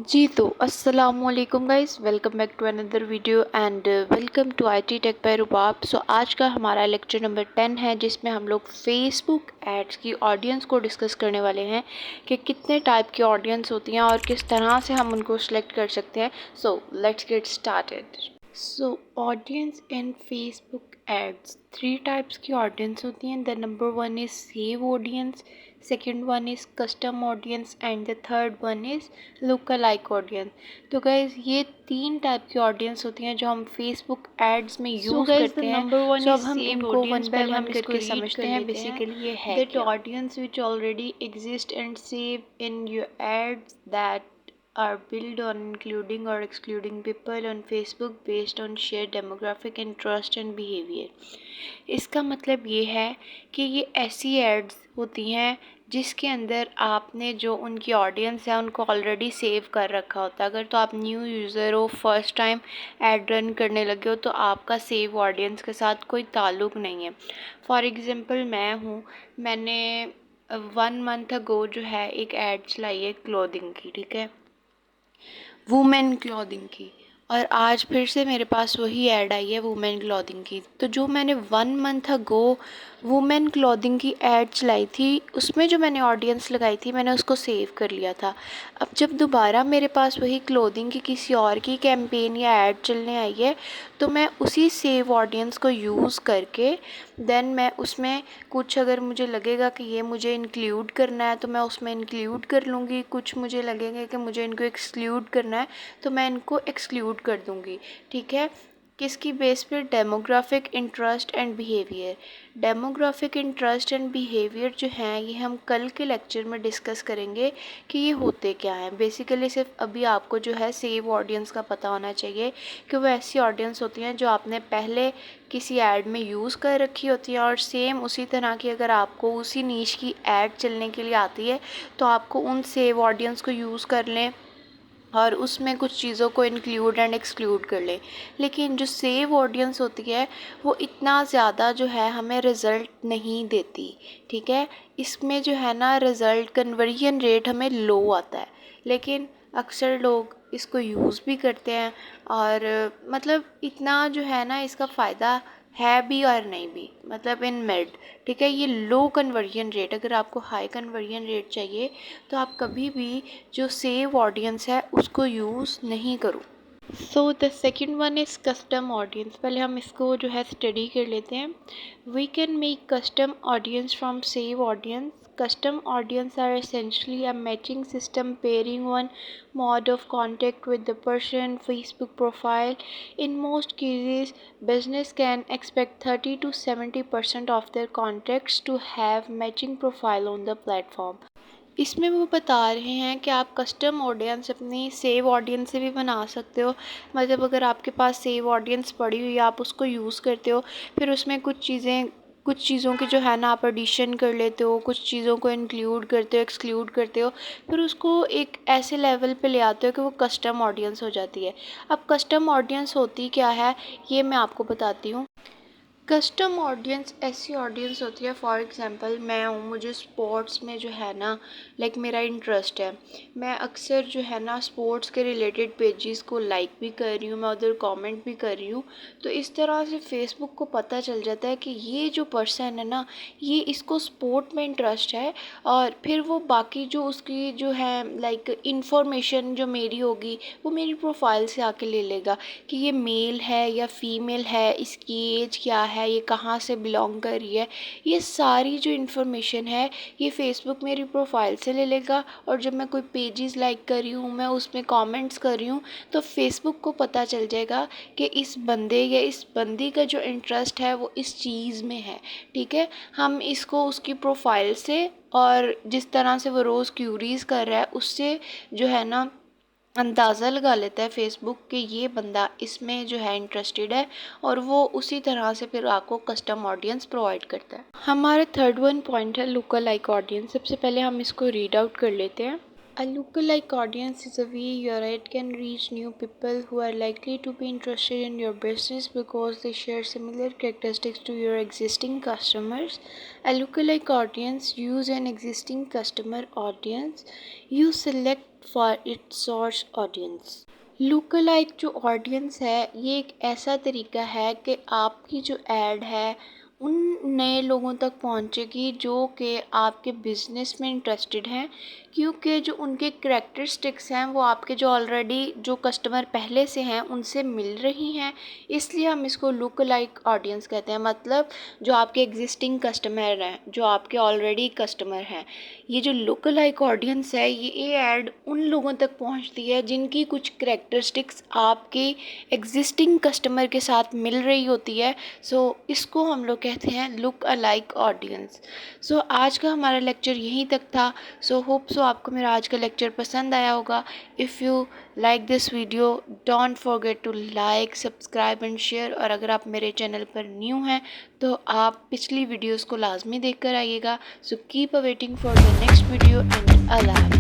जी तो अस्सलामुअलैकुम guys, welcome back to another video and welcome to IT tech by Rubab. So आज का हमारा लेक्चर नंबर 10 है, जिसमें हम लोग फेसबुक एड्स की ऑडियंस को डिस्कस करने वाले हैं कि कितने टाइप की ऑडियंस होती हैं और किस तरह से हम उनको सिलेक्ट कर सकते हैं। So let's get started. So audience in Facebook ads, three types की ऑडियंस होती हैं। The number one is save audience, second one is custom audience and the third one is look like audience. तो guys ये तीन type की audience होती हैं जो हम फेसबुक एड्स में यूज़ करते हैं। सो अब हम इनको वन बाय वन करके समझते हैं। बेसिकली ये है that audience which already exist and save in your ads that are built on including or excluding people on Facebook based on shared demographic interest and behavior। इसका मतलब ये है कि ये ऐसी एड्स होती हैं जिसके अंदर आपने जो उनकी ऑडियंस है उनको ऑलरेडी सेव कर रखा होता है। अगर तो आप न्यू यूज़र हो, फर्स्ट टाइम एड रन करने लगे हो, तो आपका सेव ऑडियंस के साथ कोई ताल्लुक़ नहीं है। फॉर एग्ज़ाम्पल मैं हूँ, मैंने 1 मंथ अगो जो है एक ऐड चलाई है क्लोथिंग की, ठीक है, वुमेन क्लॉथिंग की, और आज फिर से मेरे पास वही ऐड आई है वुमेन क्लॉथिंग की। तो जो मैंने 1 मंथ अगो वुमेन क्लॉथिंग की ऐड चलाई थी, उसमें जो मैंने ऑडियंस लगाई थी, मैंने उसको सेव कर लिया था। अब जब दोबारा मेरे पास वही क्लोथिंग की किसी और की कैंपेन या ऐड चलने आई है, तो मैं उसी सेव ऑडियंस को यूज़ करके देन मैं उसमें कुछ, अगर मुझे लगेगा कि ये मुझे इंक्लूड करना है तो मैं उसमें इंक्लूड कर लूँगी, कुछ मुझे लगेगा कि मुझे इनको एक्सक्लूड करना है तो मैं इनको एक्सक्लूड कर दूँगी। ठीक है, किसकी बेस पर? Demographic interest and behaviour. Demographic interest and behaviour जो हैं ये हम कल के लेक्चर में डिस्कस करेंगे कि ये होते क्या हैं। बेसिकली सिर्फ अभी आपको जो है सेव ऑडियंस का पता होना चाहिए कि वो ऐसी ऑडियंस होती हैं जो आपने पहले किसी ऐड में यूज़ कर रखी होती है, और सेम उसी तरह की अगर आपको उसी नीश की ऐड चलने के लिए आती है तो आपको उन सेव ऑडियंस को यूज़ कर लें और उसमें कुछ चीज़ों को इंक्लूड एंड एक्सक्लूड कर ले। लेकिन जो सेव ऑडियंस होती है वो इतना ज़्यादा जो है हमें रिज़ल्ट नहीं देती। ठीक है, इसमें जो है ना रिज़ल्ट कन्वर्जन रेट हमें लो आता है, लेकिन अक्सर लोग इसको यूज़ भी करते हैं और मतलब इतना जो है ना इसका फ़ायदा है भी और नहीं भी, मतलब इन मिड। ठीक है, ये लो कन्वर्जन रेट, अगर आपको हाई कन्वर्जन रेट चाहिए तो आप कभी भी जो सेव ऑडियंस है उसको यूज़ नहीं करो। So the second one is custom audience. पहले हम इसको जो है स्टडी कर लेते हैं। We can make custom audience from save audience. Custom audience are essentially a matching system pairing one mode of contact with the person Facebook profile. In most cases, business can expect 30 to 70% of their contacts to have matching profile on the platform. इसमें वो बता रहे हैं कि आप custom audience अपनी save audience से भी बना सकते हो। मतलब अगर आपके पास सेव ऑडियंस पड़ी हुई है, आप उसको यूज़ करते हो, फिर उसमें कुछ चीज़ों की जो है ना आप एडिशन कर लेते हो, कुछ चीज़ों को इंक्लूड करते हो, एक्सक्लूड करते हो, फिर उसको एक ऐसे लेवल पे ले आते हो कि वो कस्टम ऑडियंस हो जाती है। अब कस्टम ऑडियंस होती क्या है ये मैं आपको बताती हूँ। कस्टम ऑडियंस ऐसी ऑडियंस होती है, फॉर एग्ज़ाम्पल मैं हूँ, मुझे स्पोर्ट्स में जो है ना लाइक मेरा इंटरेस्ट है, मैं अक्सर जो है ना स्पोर्ट्स के रिलेटेड पेजेस को लाइक भी कर रही हूँ, मैं उधर कमेंट भी कर रही हूँ। तो इस तरह से फेसबुक को पता चल जाता है कि ये जो पर्सन है ना ये इसको स्पोर्ट में इंटरेस्ट है, और फिर वो बाकी जो उसकी जो है लाइक इंफॉर्मेशन जो मेरी होगी वो मेरी प्रोफाइल से आके ले लेगा कि ये मेल है या फीमेल है, इसकी एज क्या है, ये कहाँ से बिलोंग कर रही है। ये सारी जो इन्फॉर्मेशन है ये फेसबुक मेरी प्रोफाइल से ले लेगा, और जब मैं कोई पेजेस लाइक कर रही हूँ, मैं उसमें कमेंट्स कर रही हूँ, तो फेसबुक को पता चल जाएगा कि इस बंदे या इस बंदी का जो इंटरेस्ट है वो इस चीज़ में है। ठीक है, हम इसको उसकी प्रोफाइल से और जिस तरह से वो रोज़ क्यूरीज़ कर रहा है उससे जो है ना अंदाज़ा लगा लेता है फेसबुक कि ये बंदा इसमें जो है इंटरेस्टेड है, और वो उसी तरह से फिर आपको कस्टम ऑडियंस प्रोवाइड करता है। हमारा थर्ड वन पॉइंट है लुक लाइक ऑडियंस। सबसे पहले हम इसको रीड आउट कर लेते हैं। A lookalike audience is a way your ad can reach new people who are likely to be interested in your business because they share similar characteristics to your existing customers. A lookalike audience use an existing customer audience you select for its source audience. Look-alike जो audience है ये एक ऐसा तरीका है कि आपकी जो ऐड है उन नए लोगों तक पहुंचेगी जो कि आपके बिज़नेस में इंटरेस्टेड हैं, क्योंकि जो उनके करैक्टरिस्टिक्स हैं वो आपके जो ऑलरेडी जो कस्टमर पहले से हैं उनसे मिल रही हैं। इसलिए हम इसको लुक-अलाइक ऑडियंस कहते हैं, मतलब जो आपके एग्जिस्टिंग कस्टमर हैं, जो आपके ऑलरेडी कस्टमर हैं। ये जो लुक-अलाइक ऑडियंस है ये ऐड उन लोगों तक पहुंचती है जिनकी कुछ करैक्टरिस्टिक्स आपके एग्जिस्टिंग कस्टमर के साथ मिल रही होती है। सो इसको हम लोग कहते हैं लुक-अलाइक ऑडियंस। सो आज का हमारा लेक्चर यहीं तक था। सो होप सो आपको मेरा आज का लेक्चर पसंद आया होगा। If you like this video don't forget to like, subscribe and share. और अगर आप मेरे चैनल पर न्यू हैं तो आप पिछली वीडियोस को लाजमी देख कर आइएगा। So keep awaiting for the next video and अल्लाह हाफ़िज़।